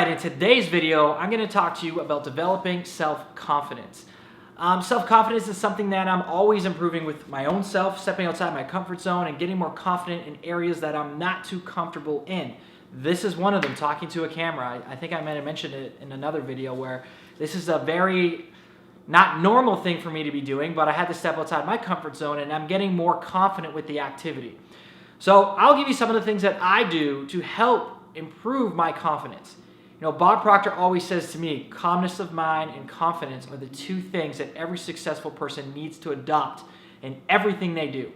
right, in today's video, I'm going to talk to you about developing self-confidence. Self-confidence is something that I'm always improving with my own self, stepping outside my comfort zone and getting more confident in areas that I'm not too comfortable in. This is one of them, talking to a camera. I think I might have mentioned it in another video where this is a very not normal thing for me to be doing, but I had to step outside my comfort zone and I'm getting more confident with the activity. So I'll give you some of the things that I do to help improve my confidence. You know, Bob Proctor always says to me, calmness of mind and confidence are the two things that every successful person needs to adopt in everything they do.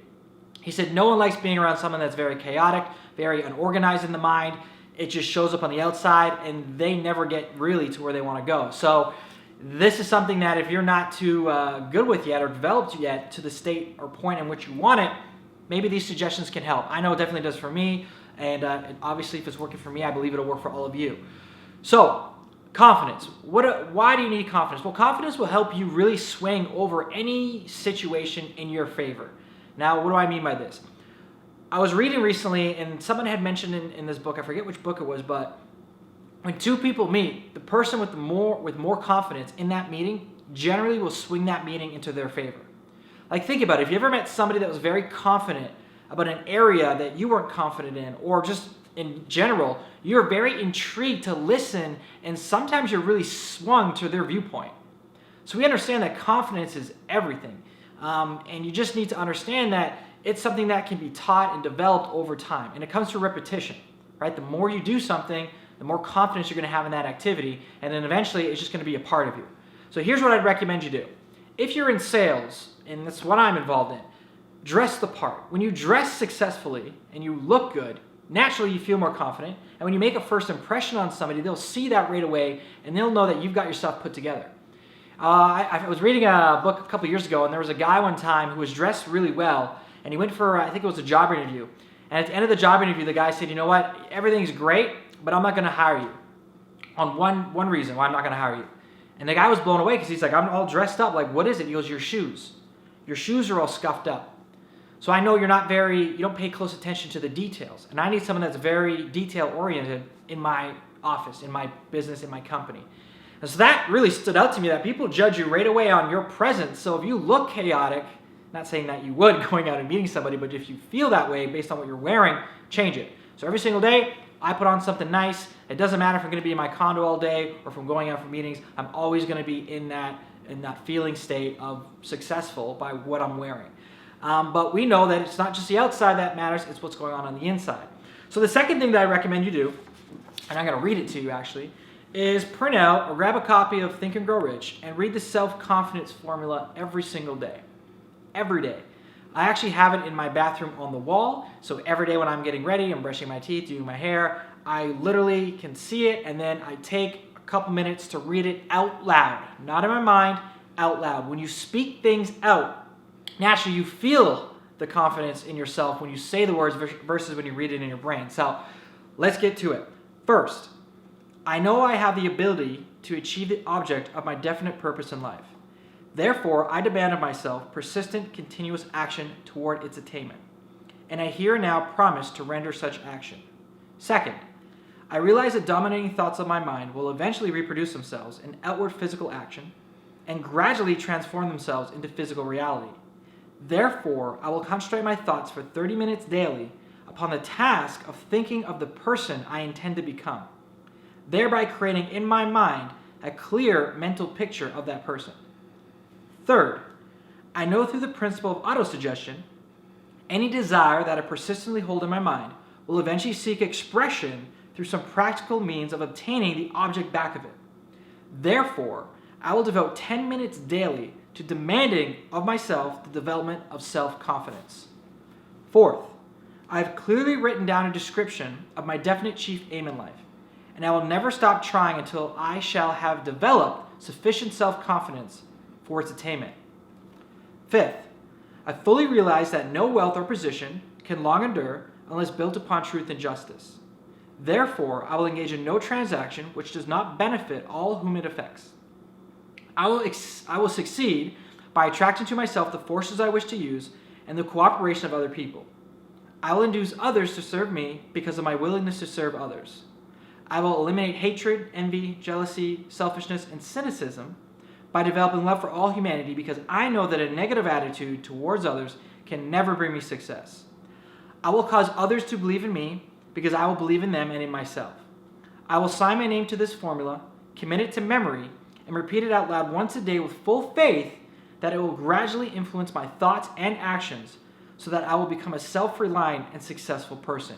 He said no one likes being around someone that's very chaotic, very unorganized in the mind. It just shows up on the outside and they never get really to where they want to go. So this is something that if you're not too good with yet or developed yet to the state or point in which you want it, maybe these suggestions can help. I know it definitely does for me, and obviously if it's working for me, I believe it'll work for all of you. So, confidence. Why do you need confidence? Well, confidence will help you really swing over any situation in your favor. Now, what do I mean by this? I was reading recently, and someone had mentioned in this book, I forget which book it was, but when two people meet, the person with more confidence in that meeting generally will swing that meeting into their favor. Like, think about it. If you ever met somebody that was very confident about an area that you weren't confident in, or just in general, you're very intrigued to listen, and sometimes you're really swung to their viewpoint. So we understand that confidence is everything, and you just need to understand that it's something that can be taught and developed over time, and it comes through repetition, right? The more you do something, the more confidence you're going to have in that activity, and then eventually it's just going to be a part of you. So here's what I'd recommend you do. If you're in sales, and that's what I'm involved in, dress the part. When you dress successfully and you look good, naturally you feel more confident, and when you make a first impression on somebody, they'll see that right away and they'll know that you've got your stuff put together. I was reading a book a couple years ago, and there was a guy one time who was dressed really well, and he went for, I think it was a job interview, and at the end of the job interview, the guy said, you know what, everything's great, but I'm not going to hire you on one reason why I'm not going to hire you. And the guy was blown away because he's like, I'm all dressed up, like what is it? He goes, your shoes. Your shoes are all scuffed up. So I know you don't pay close attention to the details. And I need someone that's very detail-oriented in my office, in my business, in my company. And so that really stood out to me, that people judge you right away on your presence. So if you look chaotic, not saying that you would going out and meeting somebody, but if you feel that way based on what you're wearing, change it. So every single day, I put on something nice. It doesn't matter if I'm going to be in my condo all day or if I'm going out for meetings. I'm always going to be in that feeling state of successful by what I'm wearing. But we know that it's not just the outside that matters, it's what's going on the inside. So the second thing that I recommend you do, and I'm going to read it to you actually, is print out or grab a copy of Think and Grow Rich and read the self-confidence formula every single day. Every day. I actually have it in my bathroom on the wall, so every day when I'm getting ready, I'm brushing my teeth, doing my hair, I literally can see it, and then I take a couple minutes to read it out loud. Not in my mind, out loud. When you speak things out, naturally you feel the confidence in yourself when you say the words versus when you read it in your brain. So let's get to it. First, I know I have the ability to achieve the object of my definite purpose in life. Therefore, I demand of myself persistent, continuous action toward its attainment. And I here now promise to render such action. Second, I realize that dominating thoughts of my mind will eventually reproduce themselves in outward physical action and gradually transform themselves into physical reality. Therefore, I will concentrate my thoughts for 30 minutes daily upon the task of thinking of the person I intend to become, thereby creating in my mind a clear mental picture of that person. Third, I know through the principle of autosuggestion, any desire that I persistently hold in my mind will eventually seek expression through some practical means of obtaining the object back of it. Therefore, I will devote 10 minutes daily to demanding of myself the development of self-confidence. Fourth, I have clearly written down a description of my definite chief aim in life, and I will never stop trying until I shall have developed sufficient self-confidence for its attainment. Fifth, I fully realize that no wealth or position can long endure unless built upon truth and justice. Therefore, I will engage in no transaction which does not benefit all whom it affects. I will succeed by attracting to myself the forces I wish to use and the cooperation of other people. I will induce others to serve me because of my willingness to serve others. I will eliminate hatred, envy, jealousy, selfishness, and cynicism by developing love for all humanity, because I know that a negative attitude towards others can never bring me success. I will cause others to believe in me because I will believe in them and in myself. I will sign my name to this formula, commit it to memory, and repeat it out loud once a day with full faith that it will gradually influence my thoughts and actions so that I will become a self-reliant and successful person.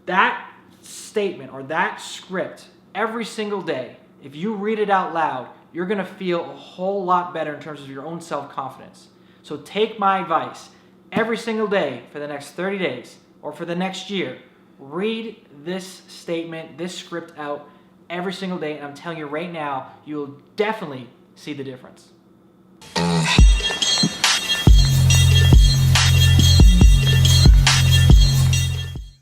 That statement or that script every single day, if you read it out loud, you're going to feel a whole lot better in terms of your own self-confidence. So take my advice. Every single day for the next 30 days or for the next year, read this statement, this script out every single day, and I'm telling you right now, you'll definitely see the difference.